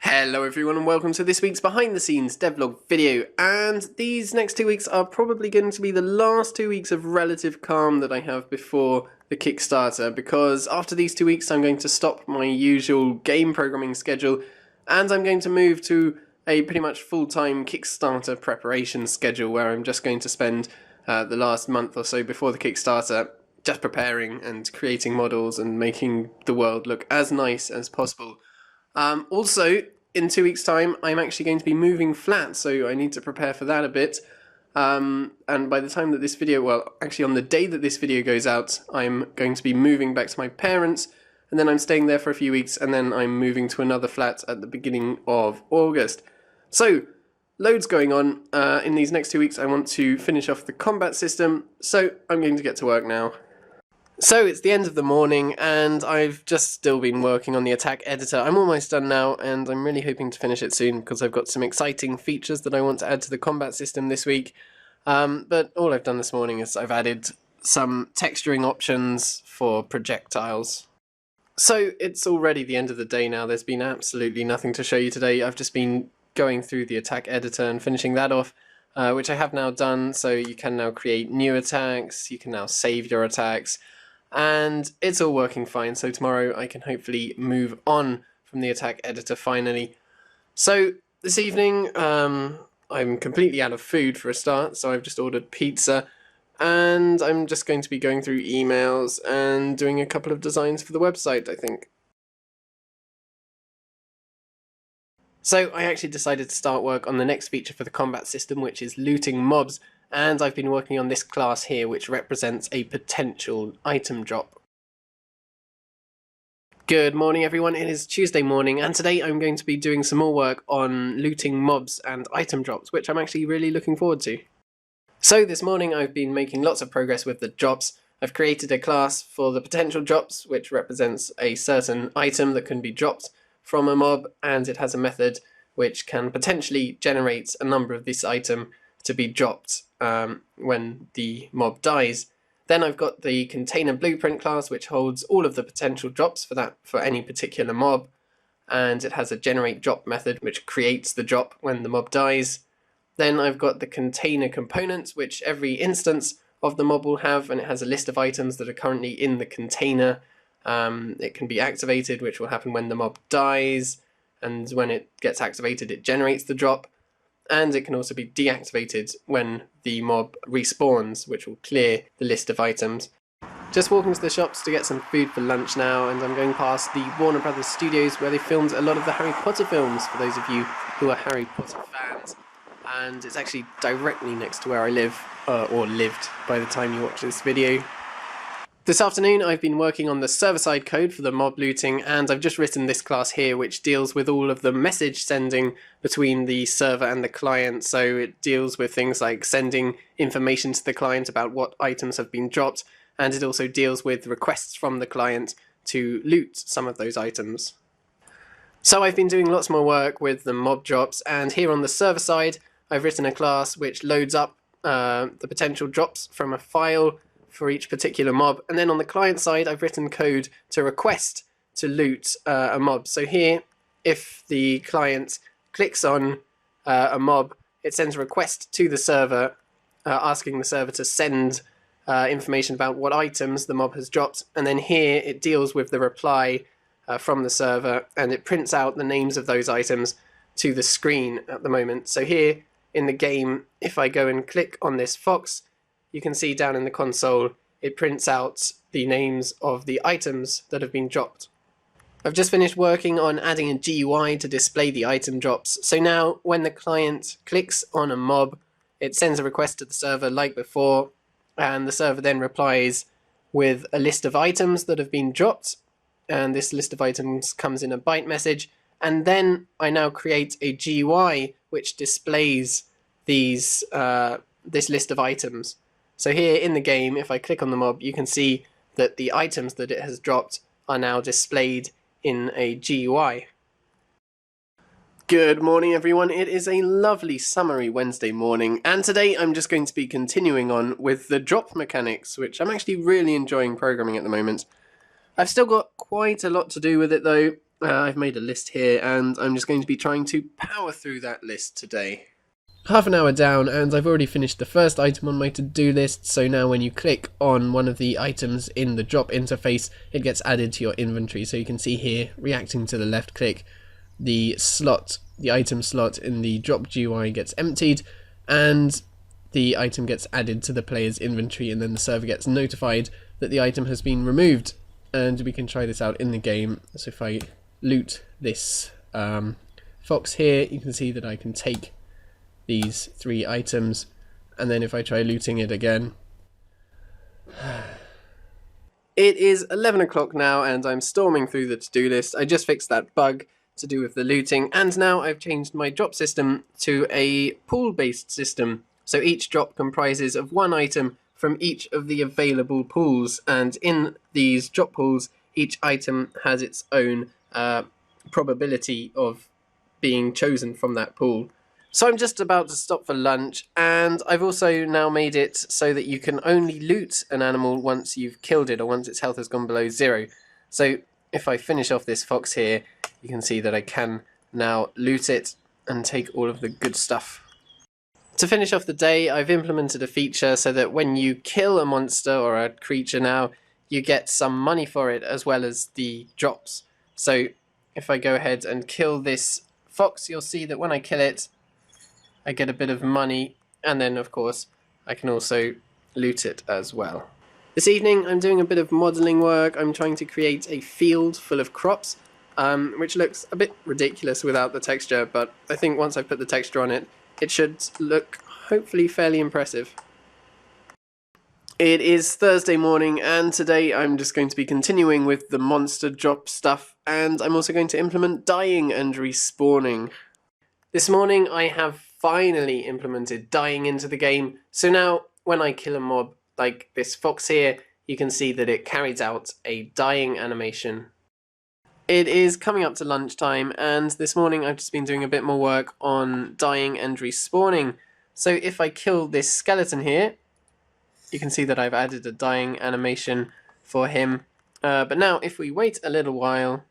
Hello everyone and welcome to this week's behind the scenes devlog video, and these next 2 weeks are probably going to be the last 2 weeks of relative calm that I have before the Kickstarter, because after these 2 weeks I'm going to stop my usual game programming schedule and I'm going to move to a pretty much full-time Kickstarter preparation schedule where I'm just going to spend the last month or so before the Kickstarter just preparing and creating models and making the world look as nice as possible. Also, in 2 weeks' time, I'm actually going to be moving flat, so I need to prepare for that a bit. And by the time that this video, well, actually on the day that this video goes out, I'm going to be moving back to my parents', and then I'm staying there for a few weeks, and then I'm moving to another flat at the beginning of August. So, loads going on. In these next 2 weeks, I want to finish off the combat system, so I'm going to get to work now. So it's the end of the morning and I've just still been working on the attack editor. I'm almost done now and I'm really hoping to finish it soon because I've got some exciting features that I want to add to the combat system this week. But all I've done this morning is I've added some texturing options for projectiles. So it's already the end of the day now. There's been absolutely nothing to show you today. I've just been going through the attack editor and finishing that off, which I have now done. So you can now create new attacks, you can now save your attacks, and it's all working fine, so tomorrow I can hopefully move on from the attack editor finally. So this evening I'm completely out of food for a start, so I've just ordered pizza and I'm just going to be going through emails and doing a couple of designs for the website, I think. So I actually decided to start work on the next feature for the combat system, which is looting mobs. And I've been working on this class here, which represents a potential item drop. Good morning everyone, it is Tuesday morning and today I'm going to be doing some more work on looting mobs and item drops, which I'm actually really looking forward to. So this morning I've been making lots of progress with the drops. I've created a class for the potential drops, which represents a certain item that can be dropped from a mob, and it has a method which can potentially generate a number of this item to be dropped when the mob dies. Then I've got the container blueprint class, which holds all of the potential drops for any particular mob, and it has a generate drop method which creates the drop when the mob dies. Then I've got the container components, which every instance of the mob will have, and it has a list of items that are currently in the container. It can be activated, which will happen when the mob dies, and when it gets activated it generates the drop. And it can also be deactivated when the mob respawns, which will clear the list of items. Just walking to the shops to get some food for lunch now, and I'm going past the Warner Brothers studios where they filmed a lot of the Harry Potter films, for those of you who are Harry Potter fans. And it's actually directly next to where I live, or lived by the time you watch this video. This afternoon I've been working on the server-side code for the mob looting, and I've just written this class here which deals with all of the message sending between the server and the client. So it deals with things like sending information to the client about what items have been dropped, and it also deals with requests from the client to loot some of those items. So I've been doing lots more work with the mob drops, and here on the server side I've written a class which loads up the potential drops from a file for each particular mob, and then on the client side I've written code to request to loot a mob. So here, if the client clicks on a mob, it sends a request to the server asking the server to send information about what items the mob has dropped, and then here it deals with the reply from the server and it prints out the names of those items to the screen at the moment. So here in the game, if I go and click on this fox, you can see down in the console it prints out the names of the items that have been dropped. I've just finished working on adding a GUI to display the item drops. So now when the client clicks on a mob, it sends a request to the server like before, and the server then replies with a list of items that have been dropped, and this list of items comes in a byte message, and then I now create a GUI which displays this list of items. So here in the game, if I click on the mob, you can see that the items that it has dropped are now displayed in a GUI. Good morning everyone, it is a lovely summery Wednesday morning, and today I'm just going to be continuing on with the drop mechanics, which I'm actually really enjoying programming at the moment. I've still got quite a lot to do with it though, I've made a list here, and I'm just going to be trying to power through that list today. Half an hour down, and I've already finished the first item on my to-do list, so now when you click on one of the items in the drop interface, it gets added to your inventory. So you can see here, reacting to the left click, the item slot in the drop GUI gets emptied, and the item gets added to the player's inventory, and then the server gets notified that the item has been removed. And we can try this out in the game. So if I loot this fox here, you can see that I can take these 3 items, and then if I try looting it again, it is 11 o'clock now, and I'm storming through the to-do list. I just fixed that bug to do with the looting, and now I've changed my drop system to a pool-based system. So each drop comprises of 1 item from each of the available pools, and in these drop pools, each item has its own probability of being chosen from that pool. So I'm just about to stop for lunch, and I've also now made it so that you can only loot an animal once you've killed it, or once its health has gone below 0. So if I finish off this fox here, you can see that I can now loot it and take all of the good stuff. To finish off the day, I've implemented a feature so that when you kill a monster or a creature now, you get some money for it as well as the drops. So if I go ahead and kill this fox, you'll see that when I kill it, I get a bit of money, and then of course I can also loot it as well. This evening I'm doing a bit of modelling work. I'm trying to create a field full of crops, which looks a bit ridiculous without the texture, but I think once I put the texture on it, it should look hopefully fairly impressive. It is Thursday morning, and today I'm just going to be continuing with the monster drop stuff, and I'm also going to implement dying and respawning. This morning I have finally implemented dying into the game, so now when I kill a mob like this fox here, you can see that it carries out a dying animation. It is coming up to lunchtime, and this morning I've just been doing a bit more work on dying and respawning. So if I kill this skeleton here, you can see that I've added a dying animation for him. But now if we wait a little while,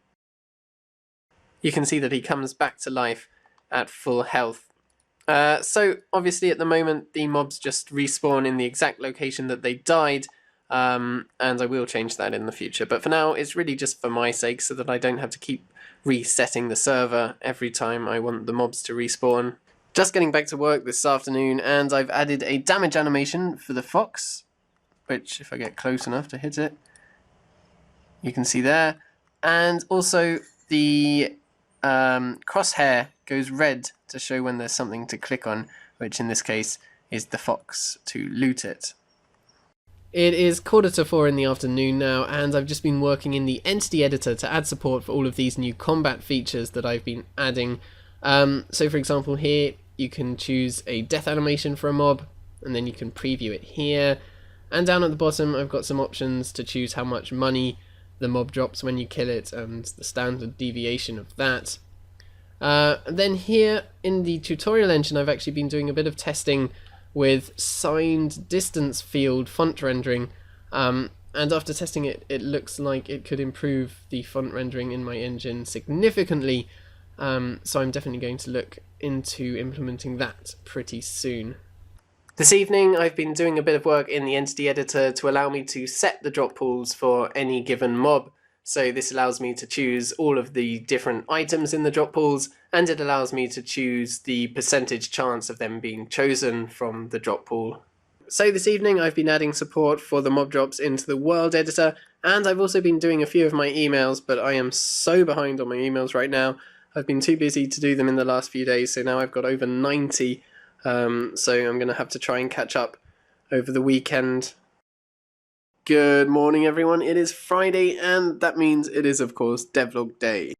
you can see that he comes back to life at full health. So obviously at the moment the mobs just respawn in the exact location that they died, and I will change that in the future, but for now it's really just for my sake, so that I don't have to keep resetting the server every time I want the mobs to respawn. Just getting back to work this afternoon, and I've added a damage animation for the fox, which if I get close enough to hit it, you can see there, and also the crosshair goes red to show when there's something to click on, which in this case is the fox to loot it. It is 3:45 in the afternoon now, and I've just been working in the entity editor to add support for all of these new combat features that I've been adding. So for example here, you can choose a death animation for a mob, and then you can preview it here. And down at the bottom I've got some options to choose how much money the mob drops when you kill it, and the standard deviation of that. And then here in the tutorial engine I've actually been doing a bit of testing with signed distance field font rendering, and after testing it, it looks like it could improve the font rendering in my engine significantly, so I'm definitely going to look into implementing that pretty soon. This evening I've been doing a bit of work in the entity editor to allow me to set the drop pools for any given mob. So this allows me to choose all of the different items in the drop pools, and it allows me to choose the percentage chance of them being chosen from the drop pool. So this evening I've been adding support for the mob drops into the world editor, and I've also been doing a few of my emails, but I am so behind on my emails right now. I've been too busy to do them in the last few days, so now I've got over 90, so I'm going to have to try and catch up over the weekend. Good morning everyone, it is Friday, and that means it is of course Devlog day.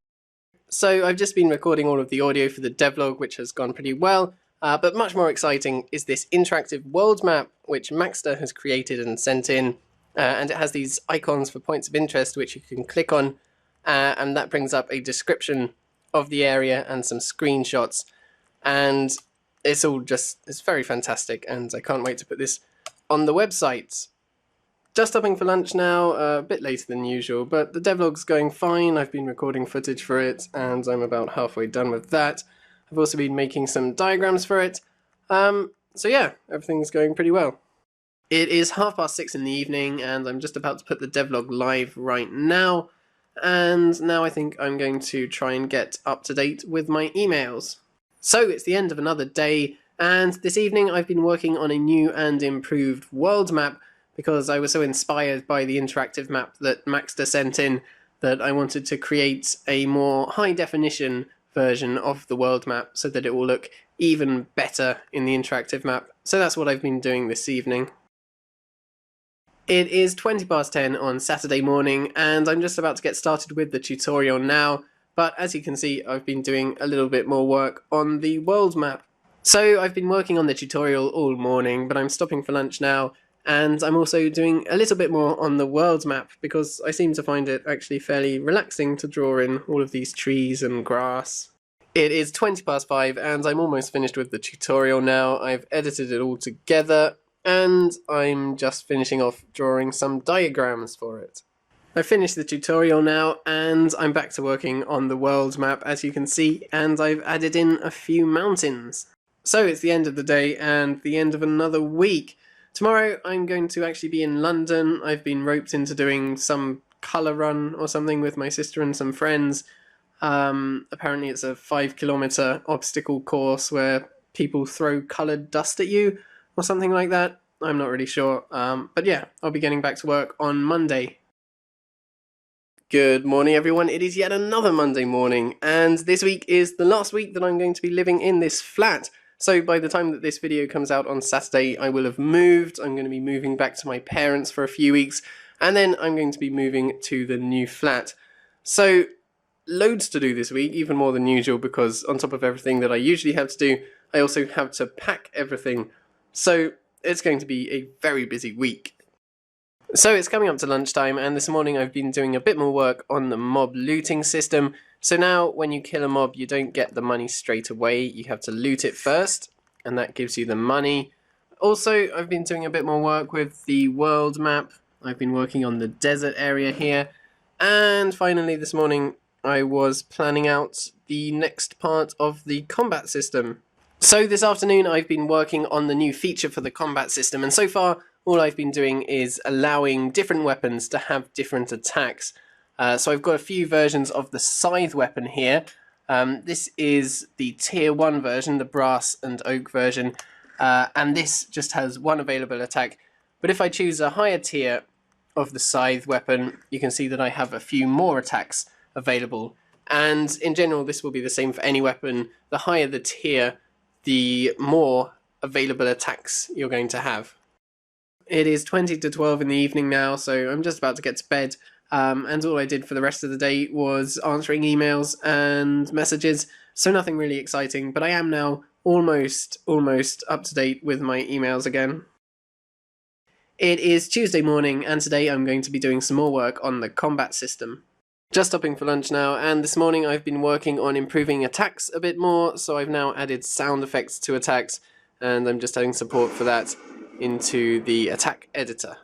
So I've just been recording all of the audio for the devlog, which has gone pretty well, but much more exciting is this interactive world map which Maxter has created and sent in, and it has these icons for points of interest which you can click on, and that brings up a description of the area and some screenshots, and it's very fantastic, and I can't wait to put this on the website. Just stopping for lunch now, a bit later than usual, but the devlog's going fine. I've been recording footage for it, and I'm about halfway done with that. I've also been making some diagrams for it. So yeah, everything's going pretty well. It is 6:30 in the evening, and I'm just about to put the devlog live right now. And now I think I'm going to try and get up to date with my emails. So it's the end of another day, and this evening I've been working on a new and improved world map because I was so inspired by the interactive map that Maxter sent in that I wanted to create a more high definition version of the world map so that it will look even better in the interactive map. So that's what I've been doing this evening. It is 10:20 on Saturday morning, and I'm just about to get started with the tutorial now, but as you can see, I've been doing a little bit more work on the world map. So I've been working on the tutorial all morning, but I'm stopping for lunch now, and I'm also doing a little bit more on the world map because I seem to find it actually fairly relaxing to draw in all of these trees and grass. It is 5:20 and I'm almost finished with the tutorial now. I've edited it all together and I'm just finishing off drawing some diagrams for it. I've finished the tutorial now and I'm back to working on the world map as you can see, and I've added in a few mountains. So it's the end of the day and the end of another week. Tomorrow I'm going to actually be in London. I've been roped into doing some colour run or something with my sister and some friends. Apparently it's a 5-kilometre obstacle course where people throw coloured dust at you or something like that. I'm not really sure. But yeah, I'll be getting back to work on Monday. Good morning everyone, it is yet another Monday morning, and this week is the last week that I'm going to be living in this flat. So by the time that this video comes out on Saturday, I will have moved. I'm going to be moving back to my parents for a few weeks, and then I'm going to be moving to the new flat. So loads to do this week, even more than usual, because on top of everything that I usually have to do, I also have to pack everything. So it's going to be a very busy week. So it's coming up to lunchtime, and this morning I've been doing a bit more work on the mob looting system. So now when you kill a mob, you don't get the money straight away, you have to loot it first, and that gives you the money. Also, I've been doing a bit more work with the world map. I've been working on the desert area here, and finally this morning I was planning out the next part of the combat system. So this afternoon I've been working on the new feature for the combat system, and so far all I've been doing is allowing different weapons to have different attacks. So I've got a few versions of the scythe weapon here. This is the tier 1 version, the brass and oak version, and this just has one available attack. But if I choose a higher tier of the scythe weapon, you can see that I have a few more attacks available. And in general, this will be the same for any weapon. The higher the tier, the more available attacks you're going to have. It is 20 to 12 in the evening now, so I'm just about to get to bed. And all I did for the rest of the day was answering emails and messages, so nothing really exciting, but I am now almost up to date with my emails again. It is Tuesday morning, and today I'm going to be doing some more work on the combat system. Just stopping for lunch now, and this morning I've been working on improving attacks a bit more, so I've now added sound effects to attacks, and I'm just adding support for that into the attack editor.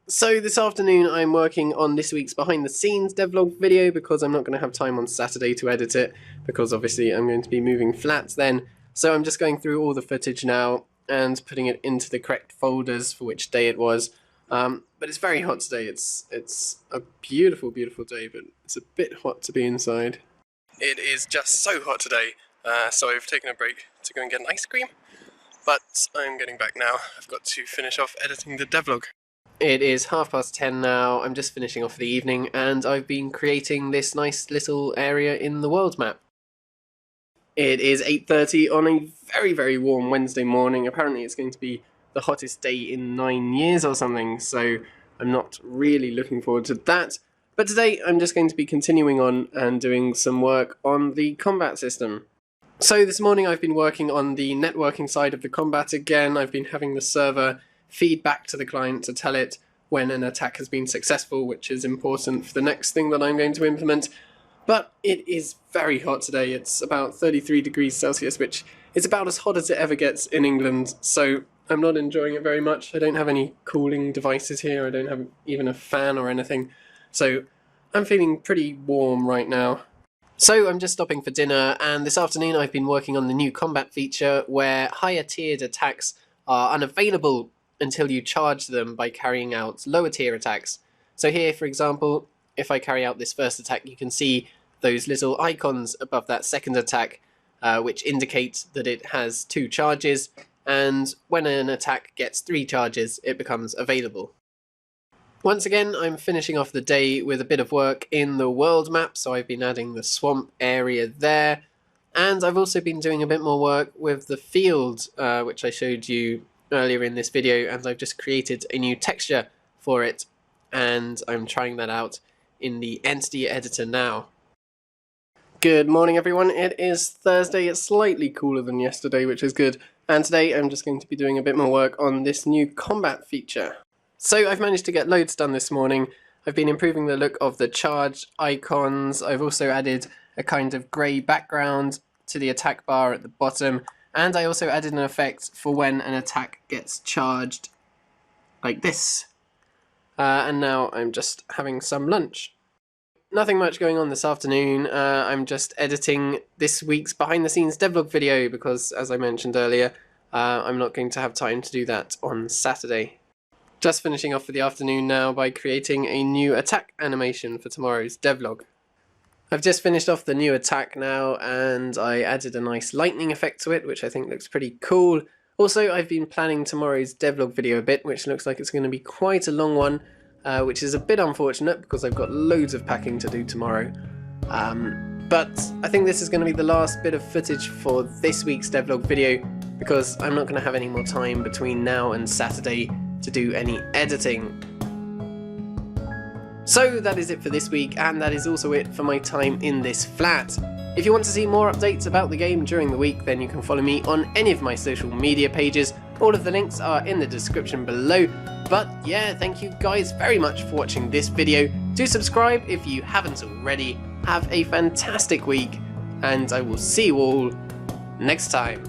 So this afternoon I'm working on this week's behind the scenes devlog video because I'm not going to have time on Saturday to edit it, because obviously I'm going to be moving flats then. So I'm just going through all the footage now and putting it into the correct folders for which day it was. But it's very hot today. It's a beautiful day, but it's a bit hot to be inside. It is just so hot today, so I've taken a break to go and get an ice cream. But I'm getting back now. I've got to finish off editing the devlog. It is 10:30 now. I'm just finishing off the evening, and I've been creating this nice little area in the world map. It is 8:30 on a very warm Wednesday morning. Apparently it's going to be the hottest day in 9 years or something, so I'm not really looking forward to that. But today I'm just going to be continuing on and doing some work on the combat system. So this morning I've been working on the networking side of the combat again. I've been having the server feed back to the client to tell it when an attack has been successful, which is important for the next thing that I'm going to implement. But it is very hot today. It's about 33 degrees Celsius, which is about as hot as it ever gets in England, so I'm not enjoying it very much. I don't have any cooling devices here. I don't have even a fan or anything. So I'm feeling pretty warm right now. So I'm just stopping for dinner, and this afternoon I've been working on the new combat feature where higher tiered attacks are unavailable until you charge them by carrying out lower tier attacks. So here, for example, if I carry out this first attack, you can see those little icons above that second attack, which indicate that it has 2 charges, and when an attack gets 3 charges, it becomes available. Once again, I'm finishing off the day with a bit of work in the world map, so I've been adding the swamp area there, and I've also been doing a bit more work with the field, which I showed you earlier in this video, and I've just created a new texture for it, and I'm trying that out in the entity editor now. Good morning everyone, it is Thursday. It's slightly cooler than yesterday, which is good, and today I'm just going to be doing a bit more work on this new combat feature. So I've managed to get loads done this morning. I've been improving the look of the charge icons. I've also added a kind of grey background to the attack bar at the bottom, and I also added an effect for when an attack gets charged like this. And now I'm just having some lunch. Nothing much going on this afternoon. I'm just editing this week's behind the scenes devlog video because, as I mentioned earlier, I'm not going to have time to do that on Saturday. Just finishing off for the afternoon now by creating a new attack animation for tomorrow's devlog. I've just finished off the new attack now, and I added a nice lightning effect to it, which I think looks pretty cool. Also, I've been planning tomorrow's devlog video a bit, which looks like it's going to be quite a long one, which is a bit unfortunate because I've got loads of packing to do tomorrow. But I think this is going to be the last bit of footage for this week's devlog video because I'm not going to have any more time between now and Saturday to do any editing. So that is it for this week, and that is also it for my time in this flat. If you want to see more updates about the game during the week, then you can follow me on any of my social media pages. All of the links are in the description below. But yeah, thank you guys very much for watching this video. Do subscribe if you haven't already. Have a fantastic week, and I will see you all next time.